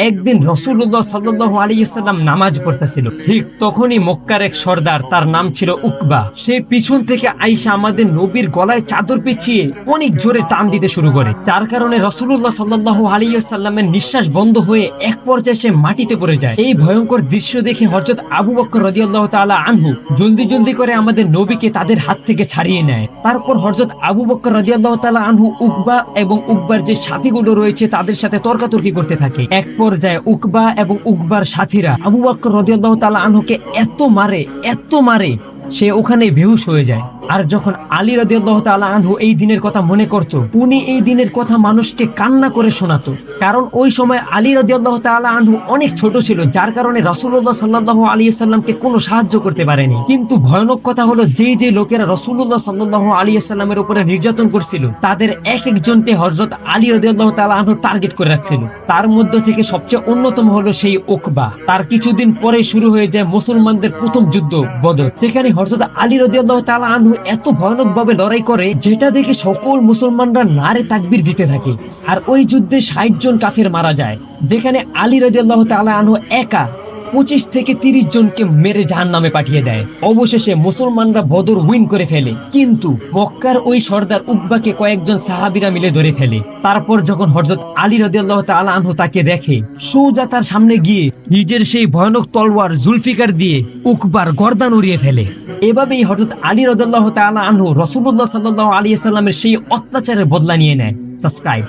একদিন রাসূলুল্লাহ সাল্লাল্লাহু আলাইহি ওয়াসাল্লাম নামাজ পড়তেছিল। ঠিক তখনই মক্কার এক সর্দার, তার নাম ছিল উকবা, সে পিছন থেকে আইসা আমাদের নবীর গলায় চাদর পেঁচিয়ে অনেক জোরে টান দিতে শুরু করে, যার কারণে রাসূলুল্লাহ সাল্লাল্লাহু আলাইহি ওয়াসাল্লামের নিঃশ্বাস বন্ধ হয়ে এক পর্যায়ে সে মাটিতে পড়ে যায়। এই ভয়ঙ্কর দৃশ্য দেখে হযরত আবু বকর রাদিয়াল্লাহু তাআলা আনহু জলদি করে আমাদের নবীকে তাদের হাত থেকে ছাড়িয়ে নেয়। তারপর হযরত আবু বকর রাদিয়াল্লাহু তাআলা আনহু উকবা এবং উকবার যে সাথীগুলো রয়েছে তাদের সাথে তর্কাতর্কি করতে থাকে। এক পর্যায়ে উকবা এবং উকবার সাথীরা আবু বকর রাদিয়াল্লাহু তাআলা আনহুকে এত মারে সে ওখানে বেহুশ হয়ে যায়। আর যখন আলী রাদিয়াল্লাহু তাআলা আনহু এই দিনের কথা মনে করত, উনি এই দিনের কথা মানুষকে কান্না করে শোনাতো। কারণ ওই সময় আলী রাদিয়াল্লাহু তাআলা আনহু অনেক ছোট ছিল, যার কারণে রাসূলুল্লাহ সাল্লাল্লাহু আলাইহি ওয়াসাল্লামকে কোনো সাহায্য করতে পারেনি। কিন্তু ভয়ানক কথা হলো, যে লোকেরা রাসূলুল্লাহ সাল্লাল্লাহু আলাইহি ওয়াসাল্লামের উপরে নির্যাতন করছিল, তাদের এক একজনকে হযরত আলী রাদিয়াল্লাহু তাআলা আনহু টার্গেট করে রাখছিল। তার মধ্যে থেকে সবচেয়ে অন্যতম হলো সেই উকবা। তার কিছুদিন পরে শুরু হয়ে যায় মুসলমানদের প্রথম যুদ্ধ বদর, যেখানে হযরত আলী রাদিয়াল্লাহু তাআলা আনহু এত ভয়ানকভাবে লড়াই করে, যেটা দেখে সকল মুসলমানরা নারে তাকবীর দিতে থাকে। আর ওই যুদ্ধে ৬০ জন কাফের মারা যায়, যেখানে আলী রাদিয়াল্লাহু তাআলা আনহু একা ২৫ থেকে ৩০ জনকে মেরে জাহান্নামে পাঠিয়ে দেয়। অবশেষে মুসলমানরা বদর উইন করে ফেলে, কিন্তু মক্কার ওই সর্দার উকবাকে কয়েকজন সাহাবীরা মিলে ধরে ফেলে। তারপর যখন হযরত আলী রাদিয়াল্লাহু তাআলা আনহু তাকে দেখে, সোজা তার সামনে গিয়ে নিজের সেই ভয়ানক তলোয়ার জুলফিকার দিয়ে উকবার গর্দান উড়িয়ে ফেলে। এভাবেই হযরত আলী রাদিয়াল্লাহু তাআলা আনহু রাসূলুল্লাহ সাল্লাল্লাহু আলাইহি ওয়াসাল্লামের সেই অত্যাচারের বদলা নিয়ে নেয়। সাবস্ক্রাইব।